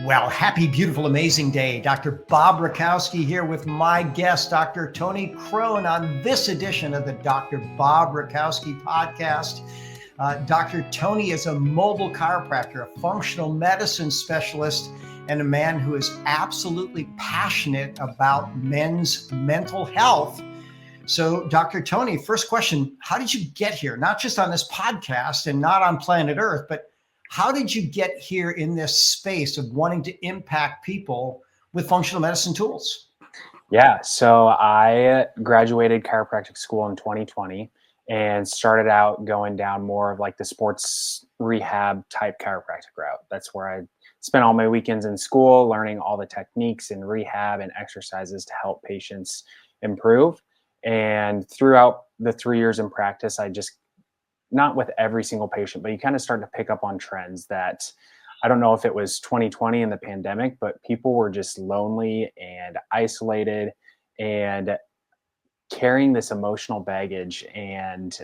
Well, happy, beautiful, amazing day. Dr. Bob Rakowski here with my guest, Dr. Tony Krohn, on this edition of the Dr. Bob Rakowski Podcast. Dr. Tony is a mobile chiropractor, a functional medicine specialist, and a man who is absolutely passionate about men's mental health. So, Dr. Tony, first question, how did you get here? Not just on this podcast and not on planet Earth, but how did you get here in this space of wanting to impact people with functional medicine tools? Yeah, so I graduated chiropractic school in 2020 and started out going down more of like the sports rehab type chiropractic route. That's where I spent all my weekends in school learning all the techniques and rehab and exercises to help patients improve. And throughout the 3 years in practice, I just, not with every single patient, but you kind of start to pick up on trends that I don't know if it was 2020 and the pandemic, but people were just lonely and isolated and carrying this emotional baggage. And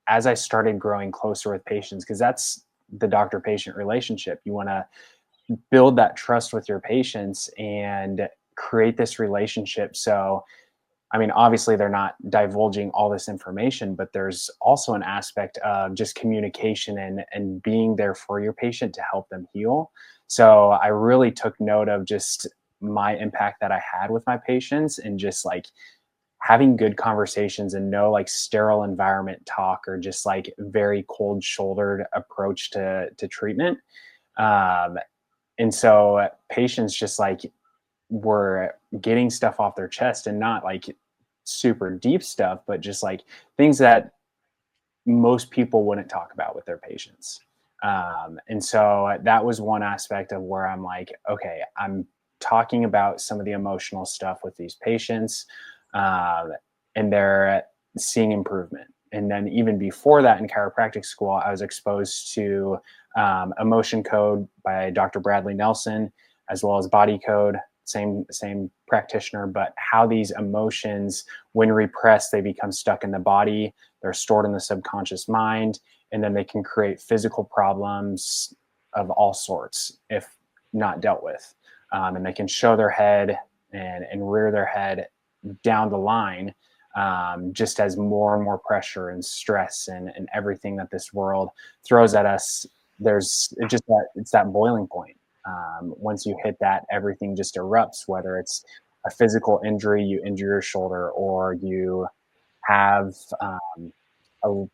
as I started growing closer with patients, because that's the doctor-patient relationship, you want to build that trust with your patients and create this relationship. So I mean, obviously they're not divulging all this information, but there's also an aspect of just communication and being there for your patient to help them heal. So I really took note of just my impact that I had with my patients and just like having good conversations and no like sterile environment talk or just like very cold shouldered approach to treatment. And so patients just like were getting stuff off their chest and not like super deep stuff, but just like things that most people wouldn't talk about with their patients. And so that was one aspect of where I'm like, okay, I'm talking about some of the emotional stuff with these patients, and they're seeing improvement. And then even before that in chiropractic school, I was exposed to Emotion Code by Dr. Bradley Nelson, as well as Body Code, same practitioner, but how these emotions, when repressed, they become stuck in the body, they're stored in the subconscious mind, and then they can create physical problems of all sorts if not dealt with. And they can show their head and rear their head down the line, just as more and more pressure and stress and everything that this world throws at us. It's that boiling point. Once you hit that, everything just erupts, whether it's a physical injury, you injure your shoulder, or you have a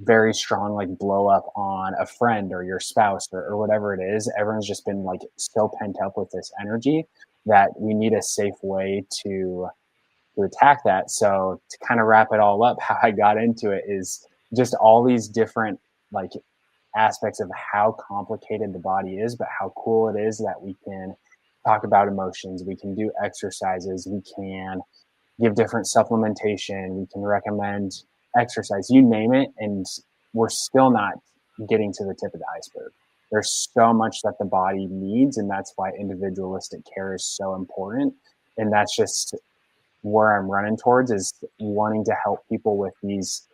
very strong like blow up on a friend or your spouse or whatever it is. Everyone's just been like so pent up with this energy that we need a safe way to attack that. So to kind of wrap it all up, how I got into it is just all these different like aspects of how complicated the body is, but how cool it is that we can talk about emotions, we can do exercises, we can give different supplementation, we can recommend exercise, you name it, and we're still not getting to the tip of the iceberg. There's so much that the body needs, and that's why individualistic care is so important. And that's just where I'm running towards, is wanting to help people with these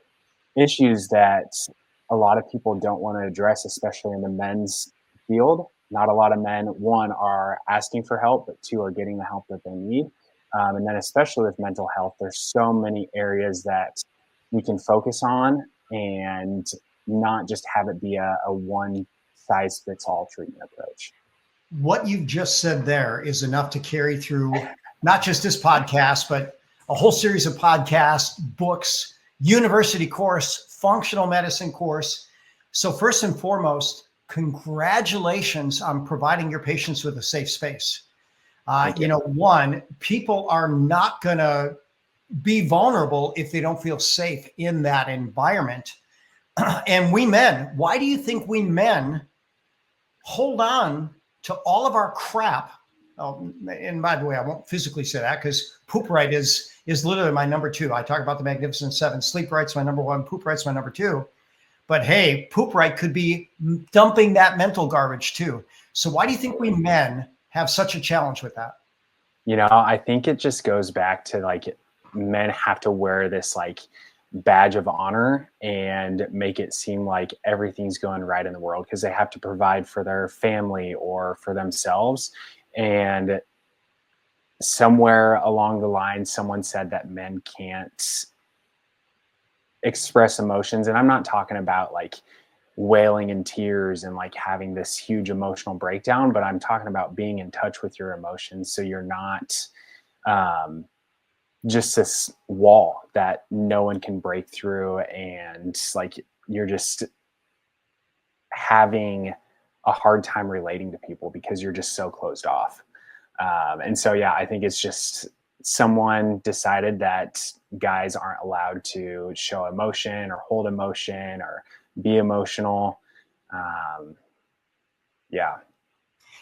issues that a lot of people don't want to address, especially in the men's field. Not a lot of men, one, are asking for help, but two, are getting the help that they need. And then especially with mental health, there's so many areas that we can focus on and not just have it be a one size fits all treatment approach. What you've just said there is enough to carry through not just this podcast, but a whole series of podcasts, books, university course, functional medicine course. So first and foremost, congratulations on providing your patients with a safe space. One, people are not going to be vulnerable if they don't feel safe in that environment. And we men, why do you think we men hold on to all of our crap? Oh, and by the way, I won't physically say that because poop right is literally my number two. I talk about the Magnificent Seven. Sleep right's my number one. Poop right's my number two. But hey, poop right could be dumping that mental garbage too. So why do you think we men have such a challenge with that? I think it just goes back to like men have to wear this like badge of honor and make it seem like everything's going right in the world because they have to provide for their family or for themselves. And somewhere along the line, someone said that men can't express emotions. And I'm not talking about like wailing in tears and like having this huge emotional breakdown, but I'm talking about being in touch with your emotions. So you're not just this wall that no one can break through. And like, you're just having a hard time relating to people because you're just so closed off. And so, yeah, I think it's just someone decided that guys aren't allowed to show emotion or hold emotion or be emotional. Yeah.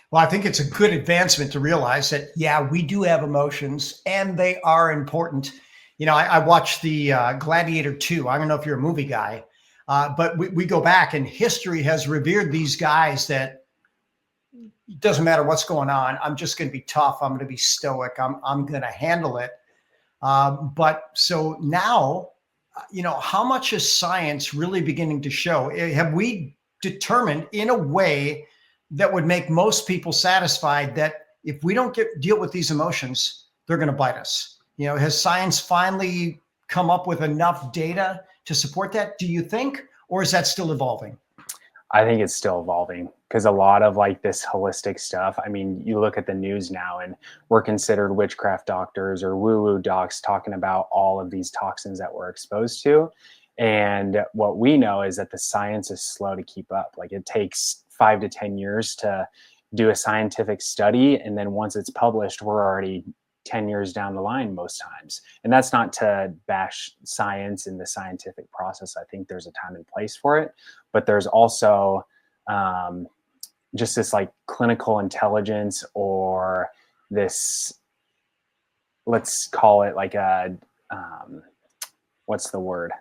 Well, I think it's a good advancement to realize that, yeah, we do have emotions and they are important. I watched the Gladiator 2. I don't know if you're a movie guy, but we go back and history has revered these guys that it doesn't matter what's going on. I'm just going to be tough. I'm going to be stoic. I'm going to handle it. But so now, how much is science really beginning to show? Have we determined in a way that would make most people satisfied that if we don't deal with these emotions, they're going to bite us? Has science finally come up with enough data to support that, do you think? Or is that still evolving? I think it's still evolving because a lot of like this holistic stuff. I mean, you look at the news now and we're considered witchcraft doctors or woo-woo docs talking about all of these toxins that we're exposed to. And what we know is that the science is slow to keep up. Like it takes 5 to 10 years to do a scientific study. And then once it's published, we're already 10 years down the line most times. And that's not to bash science and the scientific process. I think there's a time and place for it, but there's also just this like clinical intelligence or this, let's call it like a, what's the word?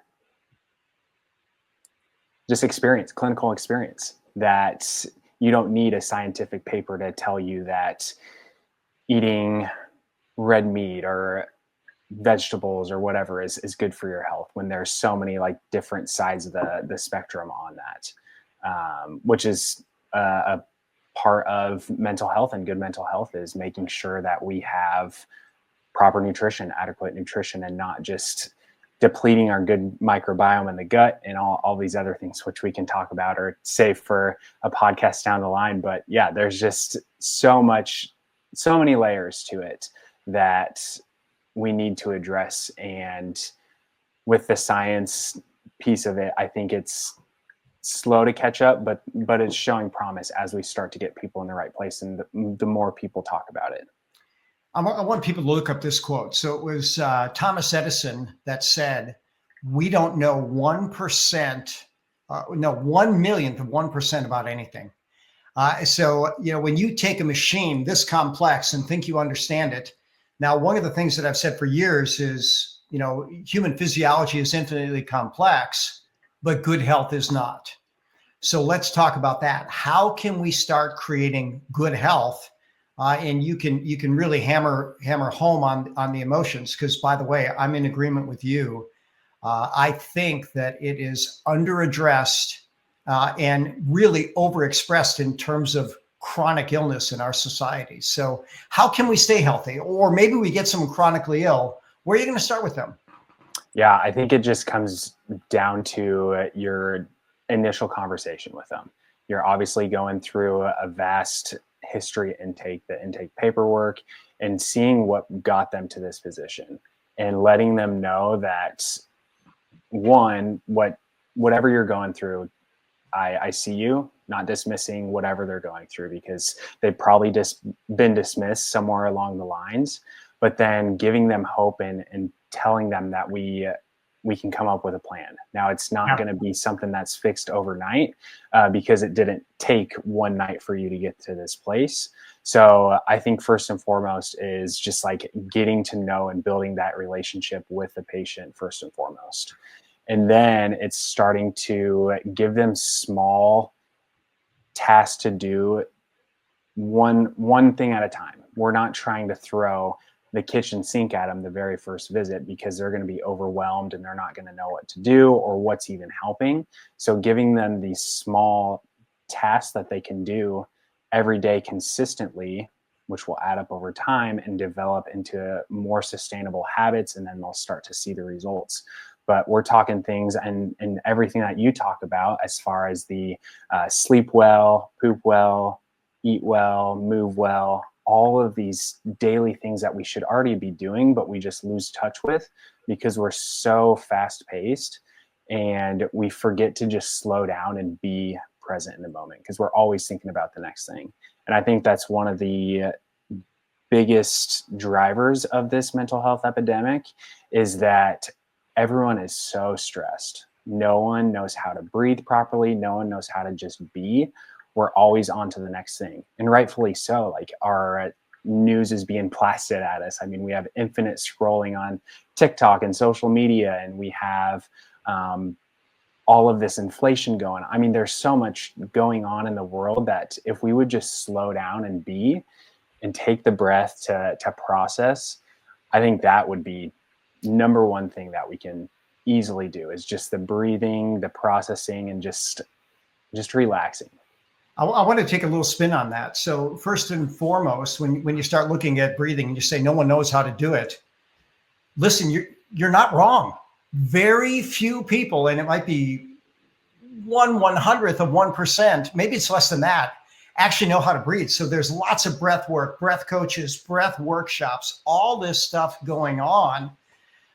Just experience, clinical experience, that you don't need a scientific paper to tell you that eating red meat or vegetables or whatever is good for your health, when there's so many like different sides of the spectrum on that, which is a part of mental health. And good mental health is making sure that we have proper nutrition, adequate nutrition, and not just depleting our good microbiome in the gut and all these other things, which we can talk about or save for a podcast down the line. But yeah, there's just so many layers to it that we need to address. And with the science piece of it, I think it's slow to catch up, but it's showing promise as we start to get people in the right place. And the more people talk about it. I want people to look up this quote. So it was Thomas Edison that said, we don't know 1%, 1/1,000,000th of 1% about anything. So when you take a machine this complex and think you understand it. Now, one of the things that I've said for years is, human physiology is infinitely complex, but good health is not. So let's talk about that. How can we start creating good health? And you can really hammer home on the emotions, because, by the way, I'm in agreement with you. I think that it is underaddressed and really overexpressed in terms of chronic illness in our society. So how can we stay healthy? Or maybe we get someone chronically ill. Where are you going to start with them? Yeah, I think it just comes down to your initial conversation with them. You're obviously going through a vast history intake, the intake paperwork, and seeing what got them to this position and letting them know that, one, whatever you're going through, I see you, not dismissing whatever they're going through, because they've probably just been dismissed somewhere along the lines, but then giving them hope and telling them that we can come up with a plan. Now, it's not going to be something that's fixed overnight because it didn't take one night for you to get to this place. So I think first and foremost is just like getting to know and building that relationship with the patient first and foremost. And then it's starting to give them small tasks to do, one thing at a time. We're not trying to throw the kitchen sink at them the very first visit, because they're going to be overwhelmed and they're not going to know what to do or what's even helping. So giving them these small tasks that they can do every day consistently, which will add up over time and develop into more sustainable habits, and then they'll start to see the results. But we're talking things and everything that you talk about as far as the sleep well, poop well, eat well, move well, all of these daily things that we should already be doing, but we just lose touch with because we're so fast paced and we forget to just slow down and be present in the moment because we're always thinking about the next thing. And I think that's one of the biggest drivers of this mental health epidemic is that everyone is so stressed. No one knows how to breathe properly. No one knows how to just be. We're always on to the next thing. And rightfully so. Like, our news is being blasted at us. I mean, we have infinite scrolling on TikTok and social media, and we have all of this inflation going on. I mean, there's so much going on in the world that if we would just slow down and be and take the breath to process, I think that would be number one thing that we can easily do, is just the breathing, the processing, and just relaxing. I want to take a little spin on that. So first and foremost, when you start looking at breathing and you say no one knows how to do it, listen, you're not wrong. Very few people, and it might be 1/100th of 1%, maybe it's less than that, actually know how to breathe. So there's lots of breath work, breath coaches, breath workshops, all this stuff going on.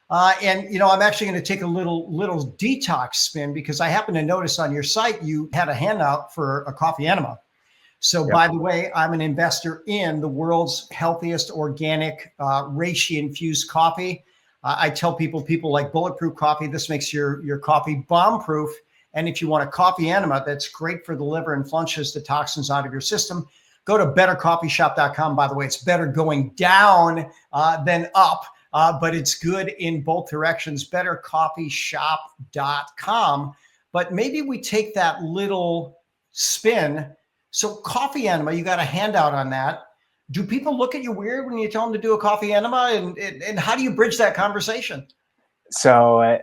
And I'm actually going to take a little detox spin, because I happen to notice on your site you had a handout for a coffee enema. So By the way, I'm an investor in the world's healthiest organic reishi infused coffee. I tell people like bulletproof coffee. This makes your coffee bomb proof. And if you want a coffee enema that's great for the liver and flushes the toxins out of your system, go to bettercoffeeshop.com. By the way, it's better going down than up. But it's good in both directions, bettercoffeeshop.com. But maybe we take that little spin. So coffee enema, you got a handout on that. Do people look at you weird when you tell them to do a coffee enema? And how do you bridge that conversation? So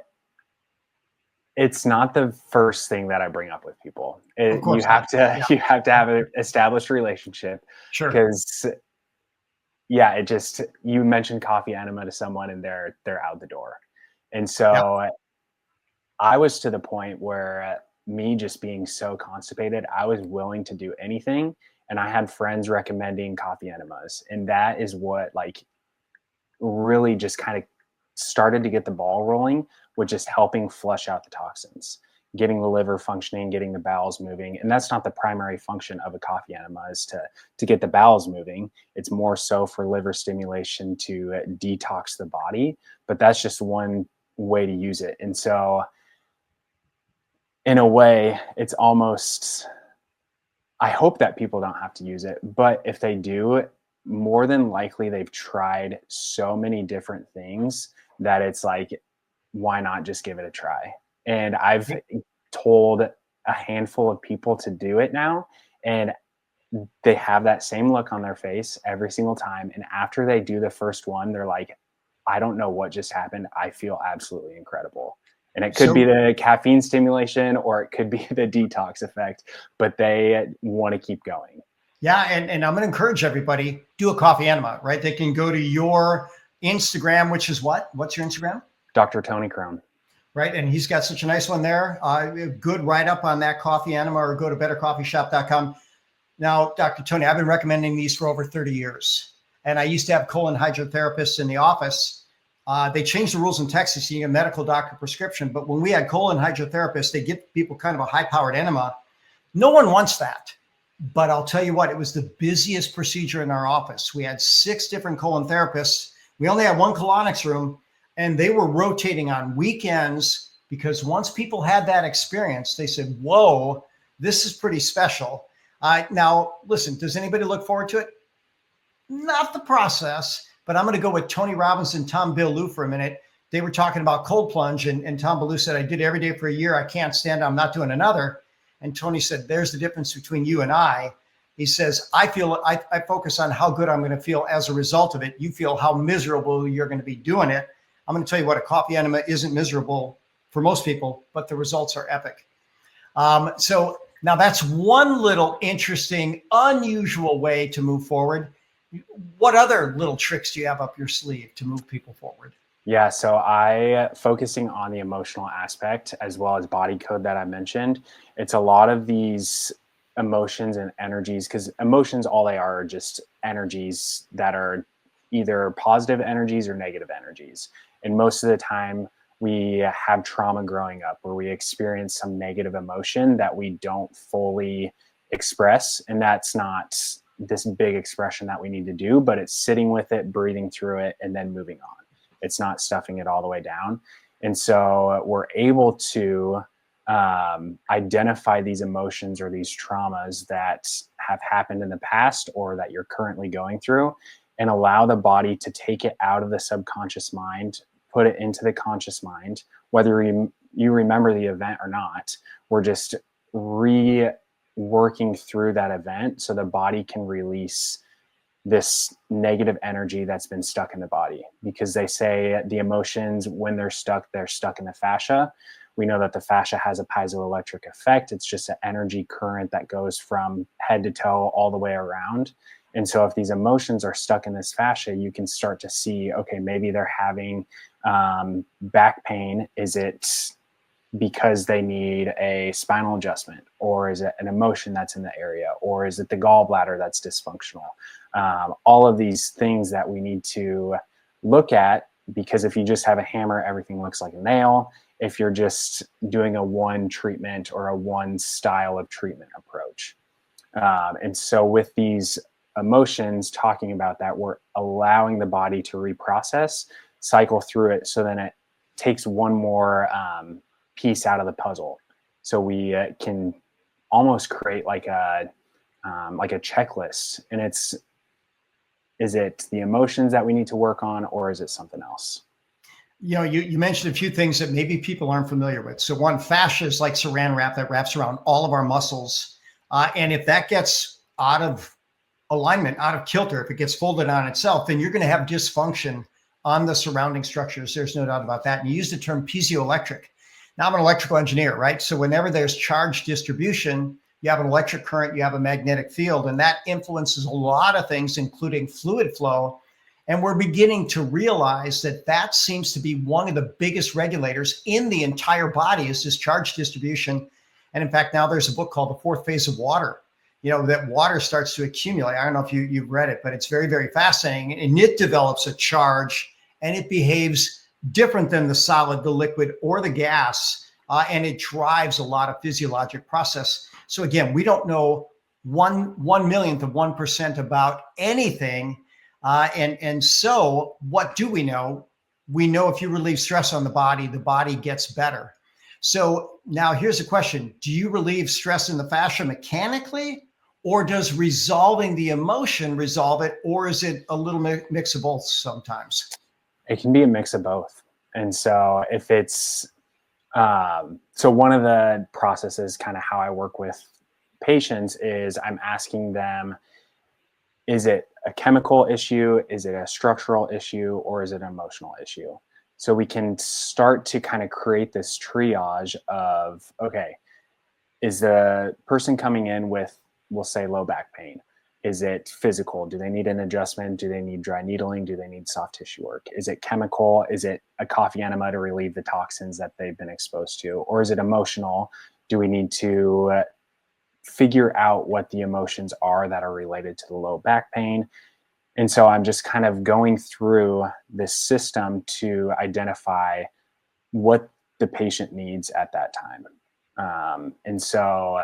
it's not the first thing that I bring up with people. You have to have an established relationship. Sure. Because you mentioned coffee enema to someone and they're out the door. And so I was to the point where me just being so constipated, I was willing to do anything. And I had friends recommending coffee enemas. And that is what really just kind of started to get the ball rolling, with just helping flush out the toxins, getting the liver functioning, getting the bowels moving. And that's not the primary function of a coffee enema, is to get the bowels moving. It's more so for liver stimulation to detox the body, but that's just one way to use it. And so in a way, it's almost, I hope that people don't have to use it, but if they do, more than likely they've tried so many different things that it's like, why not just give it a try? And I've told a handful of people to do it now, and they have that same look on their face every single time. And after they do the first one, they're like, I don't know what just happened. I feel absolutely incredible. And it could be the caffeine stimulation, or it could be the detox effect, but they want to keep going. Yeah. And I'm going to encourage everybody, do a coffee enema, right? They can go to your Instagram, which is what? What's your Instagram? Dr. Tony Krohn. Right. And he's got such a nice one there. Good write-up on that coffee enema, or go to bettercoffeeshop.com. Now, Dr. Tony, I've been recommending these for over 30 years. And I used to have colon hydrotherapists in the office. They changed the rules in Texas. You need a medical doctor prescription. But when we had colon hydrotherapists, they give people kind of a high-powered enema. No one wants that. But I'll tell you what, it was the busiest procedure in our office. We had 6 different colon therapists. We only had one colonics room, and they were rotating on weekends, because once people had that experience, they said, whoa, this is pretty special. Now, listen, does anybody look forward to it? Not the process, but I'm going to go with Tony Robbins and Tom Bilyeu for a minute. They were talking about cold plunge, and Tom Bilyeu said, I did it every day for a year. I can't stand it. I'm not doing another. And Tony said, there's the difference between you and I. He says, I focus on how good I'm going to feel as a result of it. You feel how miserable you're going to be doing it. I'm going to tell you what, a coffee enema isn't miserable for most people, but the results are epic. So now that's one little interesting, unusual way to move forward. What other little tricks do you have up your sleeve to move people forward? Yeah, so I focusing on the emotional aspect as well as body code that I mentioned. It's a lot of these emotions and energies, because emotions, all they are just energies that are either positive energies or negative energies. And most of the time we have trauma growing up where we experience some negative emotion that we don't fully express. And that's not this big expression that we need to do, but it's sitting with it, breathing through it, and then moving on. It's not stuffing it all the way down. And so we're able to identify these emotions or these traumas that have happened in the past or that you're currently going through, and allow the body to take it out of the subconscious mind, put it into the conscious mind, whether you remember the event or not. We're just working through that event so the body can release this negative energy that's been stuck in the body, because they say the emotions, when they're stuck in the fascia. We know that the fascia has a piezoelectric effect. It's just an energy current that goes from head to toe all the way around. And so if these emotions are stuck in this fascia, you can start to see, okay, maybe they're having back pain. Is it because they need a spinal adjustment, or is it an emotion that's in the area, or is it the gallbladder that's dysfunctional? All of these things that we need to look at, because if you just have a hammer, everything looks like a nail. If you're just doing a one treatment or a one style of treatment approach. And so with these emotions, talking about that, we're allowing the body to reprocess, cycle through it, so then it takes one more piece out of the puzzle. So we can almost create like a checklist. And is it the emotions that we need to work on, or is it something else? You mentioned a few things that maybe people aren't familiar with. So one, fascia is like saran wrap that wraps around all of our muscles. And if that gets out of alignment, out of kilter, if it gets folded on itself, then you're going to have dysfunction on the surrounding structures. There's no doubt about that. And you use the term piezoelectric. Now, I'm an electrical engineer, right? So whenever there's charge distribution, you have an electric current, you have a magnetic field, and that influences a lot of things, including fluid flow. And we're beginning to realize that that seems to be one of the biggest regulators in the entire body, is this charge distribution. And in fact, now there's a book called The Fourth Phase of Water, that water starts to accumulate. I don't know if you've read it, but it's very, very fascinating. And it develops a charge, and it behaves different than the solid, the liquid, or the gas. And it drives a lot of physiologic process. So again, we don't know one millionth of 1% about anything. And so what do we know? We know if you relieve stress on the body gets better. So now here's a question. Do you relieve stress in the fascia mechanically, or does resolving the emotion resolve it, or is it a little mix of both sometimes? It can be a mix of both. And so if it's, so one of the processes, kind of how I work with patients, is I'm asking them, is it a chemical issue? Is it a structural issue? Or is it an emotional issue? So we can start to kind of create this triage of, okay, is the person coming in with, we'll say, low back pain? Is it physical? Do they need an adjustment? Do they need dry needling? Do they need soft tissue work? Is it chemical? Is it a coffee enema to relieve the toxins that they've been exposed to? Or is it emotional? Do we need to figure out what the emotions are that are related to the low back pain? And so I'm just kind of going through this system to identify what the patient needs at that time. And so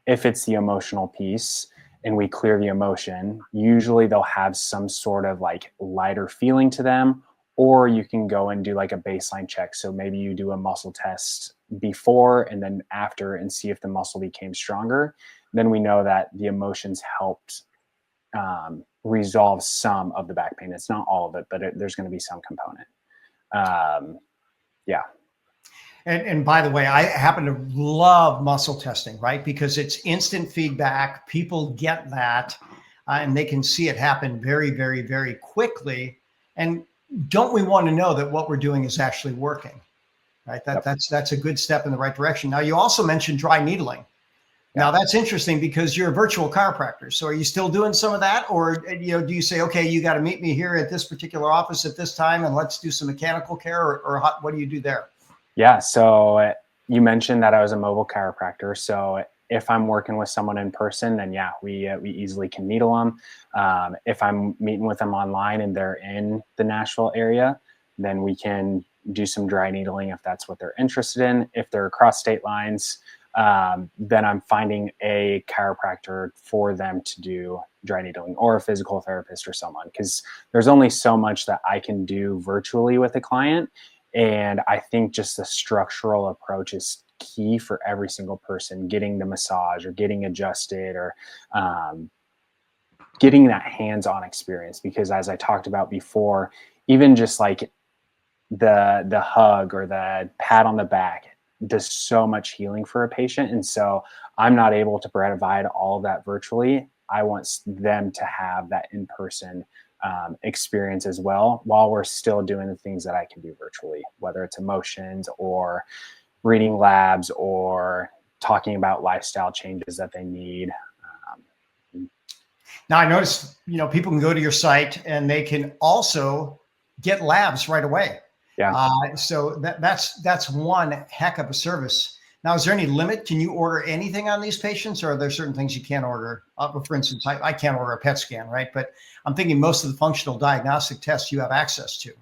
if it's the emotional piece and we clear the emotion, usually they'll have some sort of like lighter feeling to them, or you can go and do like a baseline check. So maybe you do a muscle test before and then after and see if the muscle became stronger. Then we know that the emotions helped resolve some of the back pain. It's not all of it, but there's going to be some component. Yeah. And by the way, I happen to love muscle testing, right? Because it's instant feedback. People get that, and they can see it happen very, very, very quickly. And don't we want to know that what we're doing is actually working, right? Yep. That's a good step in the right direction. Now, you also mentioned dry needling. Now that's interesting because you're a virtual chiropractor. So are you still doing some of that, or do you say, okay, you got to meet me here at this particular office at this time, and let's do some mechanical care, or what do you do there? Yeah. So you mentioned that I was a mobile chiropractor. So if I'm working with someone in person, then yeah, we easily can needle them. If I'm meeting with them online and they're in the Nashville area, then we can do some dry needling if that's what they're interested in. If they're across state lines, then I'm finding a chiropractor for them to do dry needling, or a physical therapist or someone, because there's only so much that I can do virtually with a client. And I think just the structural approach is key for every single person, getting the massage or getting adjusted, or getting that hands-on experience. Because as I talked about before, even just like the hug or the pat on the back does so much healing for a patient. And so I'm not able to provide all of that virtually. I want them to have that in-person experience as well, while we're still doing the things that I can do virtually, whether it's emotions or reading labs or talking about lifestyle changes that they need. Now I noticed, people can go to your site and they can also get labs right away. Yeah. So that's one heck of a service. Now, is there any limit? Can you order anything on these patients, or are there certain things you can't order? For instance, I can't order a PET scan, right? But I'm thinking most of the functional diagnostic tests you have access to.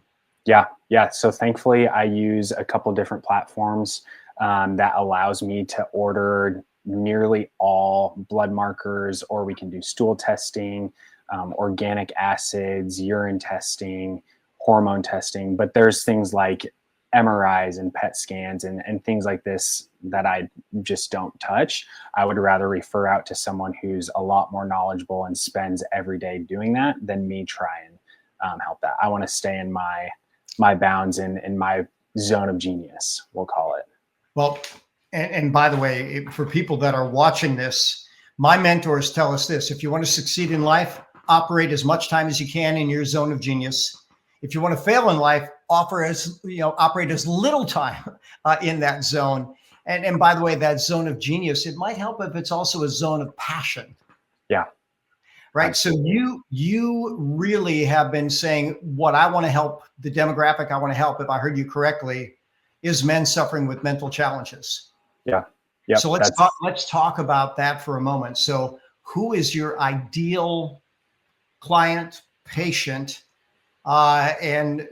Yeah. So thankfully, I use a couple different platforms that allows me to order nearly all blood markers, or we can do stool testing, organic acids, urine testing, hormone testing. But there's things like MRIs and PET scans and things like this that I just don't touch. I would rather refer out to someone who's a lot more knowledgeable and spends every day doing that than me try and help that. I want to stay in my bounds and in my zone of genius, we'll call it. Well, and by the way, for people that are watching this, my mentors tell us this: if you want to succeed in life, operate as much time as you can in your zone of genius. If you want to fail in life, operate as little time in that zone. And by the way, that zone of genius, it might help if it's also a zone of passion. Yeah. Right. Absolutely. So you really have been saying, what I want to help, the demographic I want to help, if I heard you correctly, is men suffering with mental challenges. Yeah. Yep. So let's talk about that for a moment. So who is your ideal client, patient, and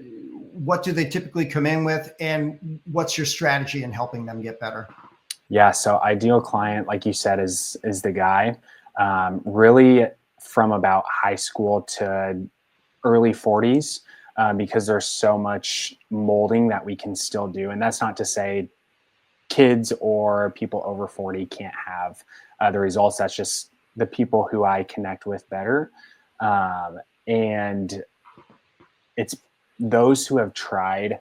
what do they typically come in with, and what's your strategy in helping them get better? Yeah. So ideal client, like you said, is the guy really from about high school to early 40s, because there's so much molding that we can still do. And that's not to say kids or people over 40 can't have the results. That's just the people who I connect with better. And it's those who have tried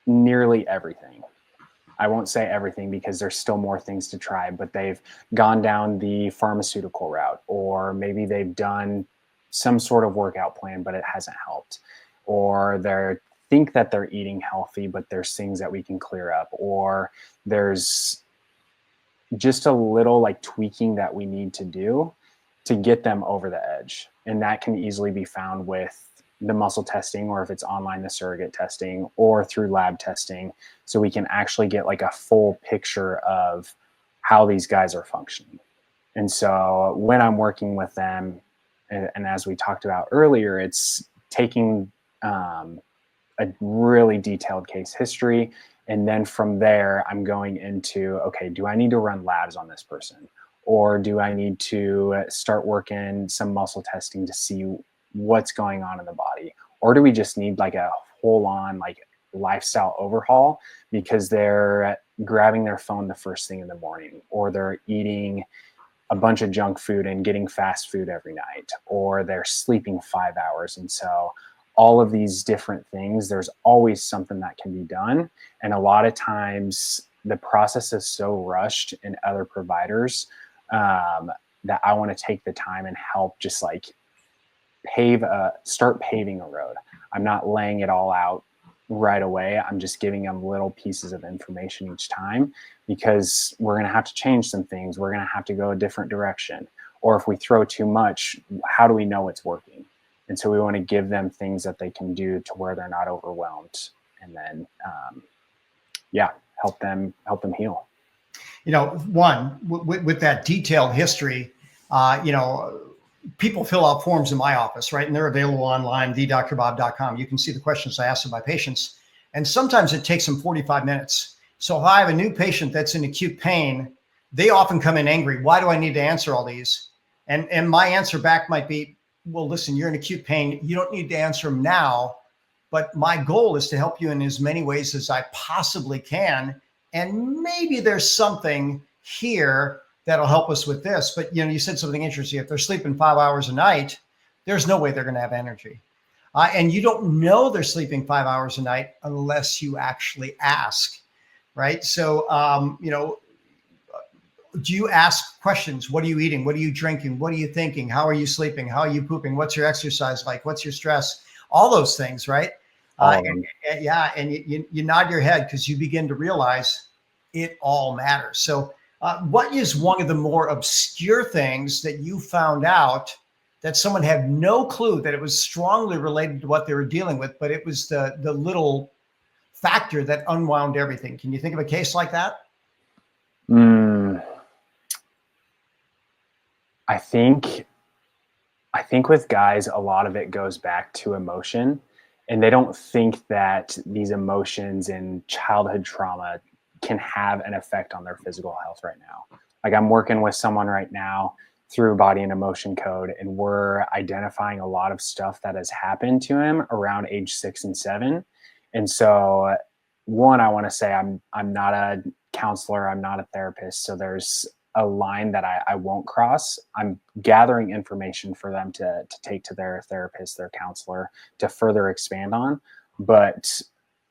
nearly everything. I won't say everything because there's still more things to try, but they've gone down the pharmaceutical route, or maybe they've done some sort of workout plan, but it hasn't helped, or they think that they're eating healthy, but there's things that we can clear up, or there's just a little like tweaking that we need to do to get them over the edge. And that can easily be found with the muscle testing, or if it's online, the surrogate testing, or through lab testing. So we can actually get like a full picture of how these guys are functioning. And so when I'm working with them, and as we talked about earlier, it's taking a really detailed case history. And then from there, I'm going into, okay, do I need to run labs on this person? Or do I need to start working some muscle testing to see what's going on in the body? Or do we just need like a whole on like lifestyle overhaul because they're grabbing their phone the first thing in the morning, or they're eating a bunch of junk food and getting fast food every night, or they're sleeping 5 hours. And so all of these different things, there's always something that can be done. And a lot of times the process is so rushed in other providers that I want to take the time and help just like start paving a road. I'm not laying it all out right away. I'm just giving them little pieces of information each time, because we're going to have to change some things. We're going to have to go a different direction. Or if we throw too much, how do we know it's working? And so we want to give them things that they can do to where they're not overwhelmed, and then, help them heal. One, with that detailed history, people fill out forms in my office, right? And they're available online, thedrbob.com. You can see the questions I ask of my patients. And sometimes it takes them 45 minutes. So if I have a new patient that's in acute pain, they often come in angry. Why do I need to answer all these? And my answer back might be, well, listen, you're in acute pain. You don't need to answer them now. But my goal is to help you in as many ways as I possibly can. And maybe there's something here that'll help us with this. But, you said something interesting. If they're sleeping 5 hours a night, there's no way they're going to have energy. And you don't know they're sleeping 5 hours a night unless you actually ask, right? So, do you ask questions? What are you eating? What are you drinking? What are you thinking? How are you sleeping? How are you pooping? What's your exercise like? What's your stress? All those things, right? And you nod your head because you begin to realize it all matters. So what is one of the more obscure things that you found out that someone had no clue that it was strongly related to what they were dealing with, but it was the little factor that unwound everything? Can you think of a case like that? I think with guys, a lot of it goes back to emotion, and they don't think that these emotions and childhood trauma can have an effect on their physical health right now. Like, I'm working with someone right now through body and emotion code, and we're identifying a lot of stuff that has happened to him around age 6 and 7. And so, one, I want to say I'm not a counselor, I'm not a therapist. So there's a line that I won't cross. I'm gathering information for them to take to their therapist, their counselor, to further expand on. But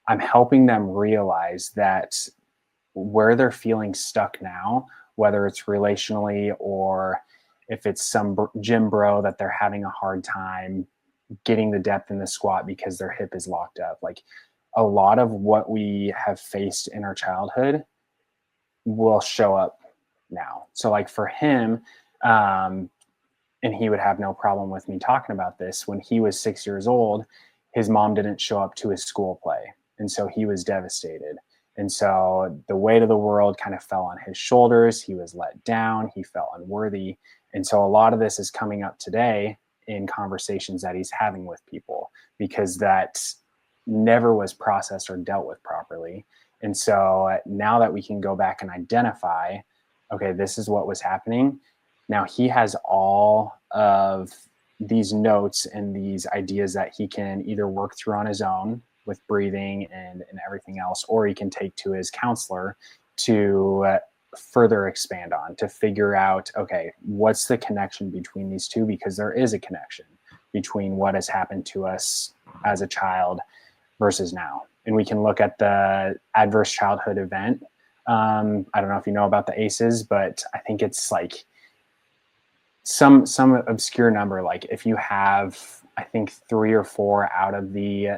I'm helping them realize that where they're feeling stuck now, whether it's relationally or if it's some gym bro that they're having a hard time getting the depth in the squat because their hip is locked up. Like, a lot of what we have faced in our childhood will show up now. So like for him, and he would have no problem with me talking about this, when he was 6 years old, his mom didn't show up to his school play. And so he was devastated. And so the weight of the world kind of fell on his shoulders. He was let down. He felt unworthy. And so a lot of this is coming up today in conversations that he's having with people, because that never was processed or dealt with properly. And so now that we can go back and identify, okay, this is what was happening. Now he has all of these notes and these ideas that he can either work through on his own with breathing and everything else, or he can take to his counselor to further expand on, to figure out, okay, what's the connection between these two? Because there is a connection between what has happened to us as a child versus now. And we can look at the adverse childhood event. I don't know if you know about the ACEs, but I think it's like some obscure number. Like if you have, I think 3 or 4 out of the,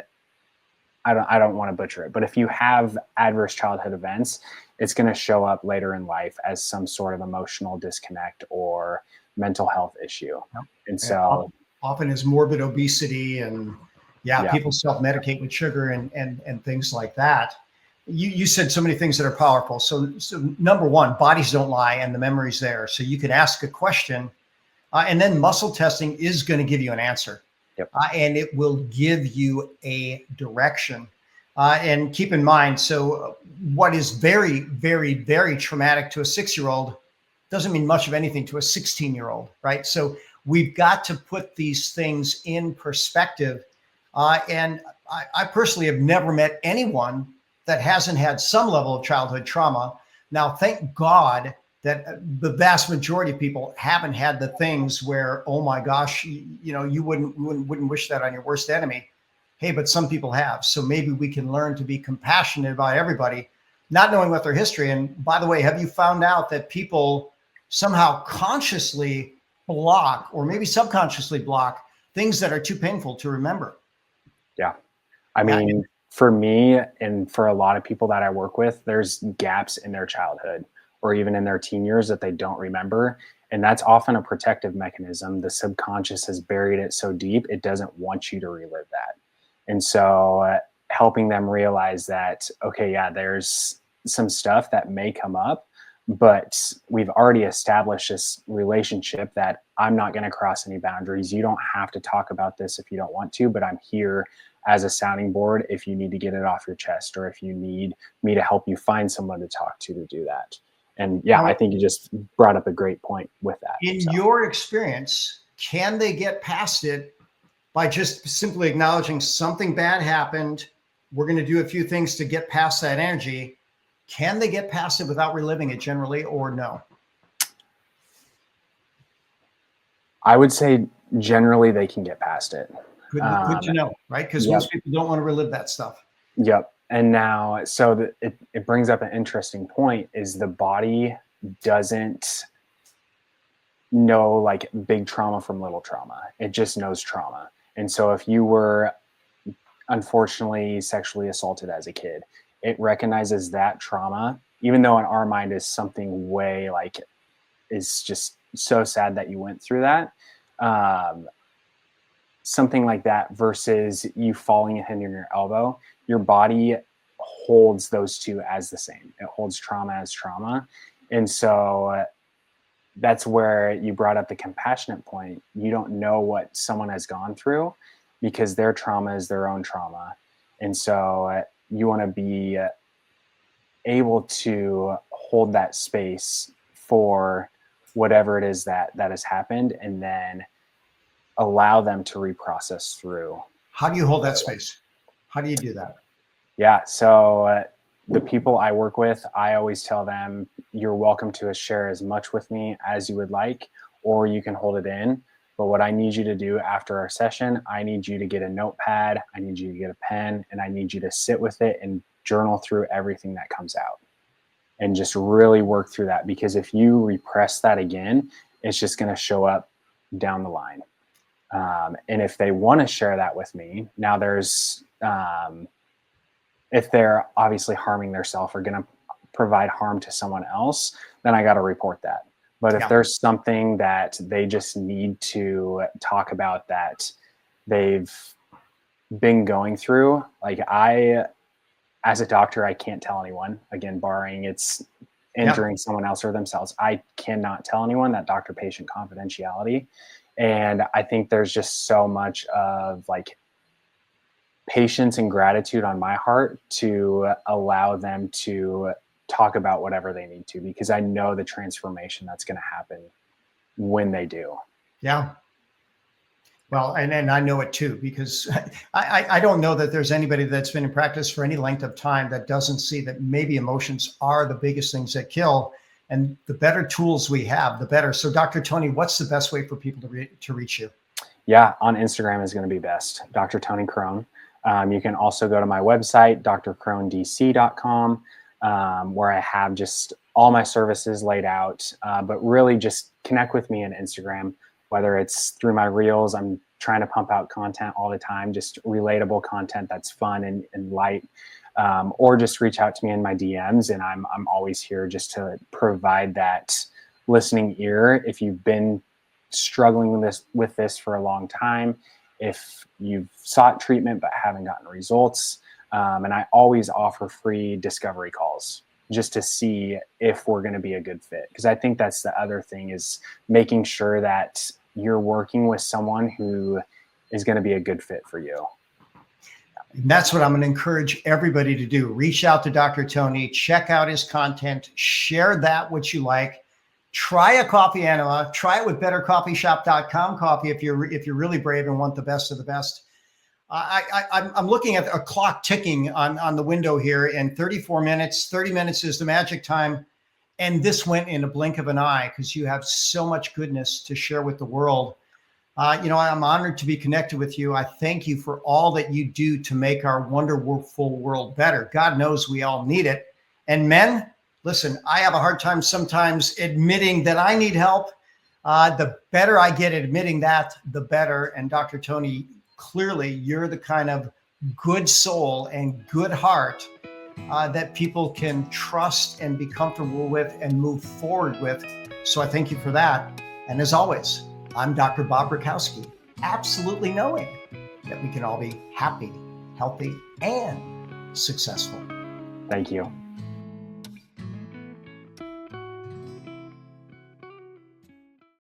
I don't want to butcher it, but if you have adverse childhood events, it's going to show up later in life as some sort of emotional disconnect or mental health issue. Yep. And so often is morbid obesity and people self-medicate with sugar and things like that. You said so many things that are powerful. So number one, bodies don't lie and the memory's there. So you can ask a question and then muscle testing is going to give you an answer. Yep. And it will give you a direction. And keep in mind, so what is very, very, very traumatic to a 6-year-old doesn't mean much of anything to a 16-year-old, right? So we've got to put these things in perspective. And I personally have never met anyone that hasn't had some level of childhood trauma. Now, thank God that the vast majority of people haven't had the things where, oh my gosh, you wouldn't wish that on your worst enemy. Hey, but some people have. So maybe we can learn to be compassionate about everybody, not knowing what their history. And by the way, have you found out that people somehow consciously block or maybe subconsciously block things that are too painful to remember? Yeah. I mean, for me and for a lot of people that I work with, there's gaps in their childhood or even in their teen years that they don't remember. And that's often a protective mechanism. The subconscious has buried it so deep, it doesn't want you to relive that. And so helping them realize that, okay, yeah, there's some stuff that may come up, but we've already established this relationship that I'm not going to cross any boundaries. You don't have to talk about this if you don't want to, but I'm here as a sounding board if you need to get it off your chest, or if you need me to help you find someone to talk to do that. And yeah, I think you just brought up a great point with that. In your experience, can they get past it by just simply acknowledging something bad happened? We're going to do a few things to get past that energy. Can they get past it without reliving it generally, or no? I would say generally they can get past it. Good to know, right? Because most people don't want to relive that stuff. Yep. And now, so it brings up an interesting point, is the body doesn't know like big trauma from little trauma. It just knows trauma. And so if you were unfortunately sexually assaulted as a kid, it recognizes that trauma, even though in our mind is something way like, is just so sad that you went through that. Something like that versus you falling and hitting your elbow, your body holds those two as the same. It holds trauma as trauma. And so that's where you brought up the compassionate point. You don't know what someone has gone through because their trauma is their own trauma. And so you want to be able to hold that space for whatever it is that has happened, and then allow them to reprocess through. How do you hold that space? How do you do that? Yeah. So the people I work with, I always tell them, you're welcome to share as much with me as you would like, or you can hold it in. But what I need you to do after our session, I need you to get a notepad, I need you to get a pen, and I need you to sit with it and journal through everything that comes out and just really work through that. Because if you repress that again, it's just going to show up down the line. And if they want to share that with me, now there's, if they're obviously harming themselves or going to provide harm to someone else, then I got to report that. But if there's something that they just need to talk about that they've been going through, like as a doctor, I can't tell anyone, again, barring it's injuring someone else or themselves. I cannot tell anyone, that doctor-patient confidentiality. And I think there's just so much of like patience and gratitude on my heart to allow them to talk about whatever they need to, because I know the transformation that's going to happen when they do. Yeah. Well, and I know it too, because I don't know that there's anybody that's been in practice for any length of time that doesn't see that maybe emotions are the biggest things that kill. And the better tools we have, the better. So Dr. Tony, what's the best way for people to reach you? Yeah, on Instagram is going to be best. Dr. Tony Krohn. You can also go to my website, drkrowndc.com, where I have just all my services laid out. But really just connect with me on Instagram, whether it's through my reels. I'm trying to pump out content all the time, just relatable content that's fun and light. Or just reach out to me in my DMs, and I'm always here just to provide that listening ear. If you've been struggling with this for a long time, if you've sought treatment but haven't gotten results, and I always offer free discovery calls just to see if we're going to be a good fit. Because I think that's the other thing, is making sure that you're working with someone who is going to be a good fit for you. And that's what I'm going to encourage everybody to do. Reach out to Dr. Tony, check out his content, share that what you like. Try a coffee enema. Try it with bettercoffeeshop.com coffee if you're really brave and want the best of the best. I'm looking at a clock ticking on the window here, and 34 minutes, 30 minutes is the magic time. And this went in a blink of an eye, because you have so much goodness to share with the world. I'm honored to be connected with you. I thank you for all that you do to make our wonderful world better. God knows we all need it. And men, listen, I have a hard time sometimes admitting that I need help. The better I get at admitting that, the better. And Dr. Tony, clearly you're the kind of good soul and good heart that people can trust and be comfortable with and move forward with. So I thank you for that. And as always, I'm Dr. Bob Rakowski, absolutely knowing that we can all be happy, healthy, and successful. Thank you.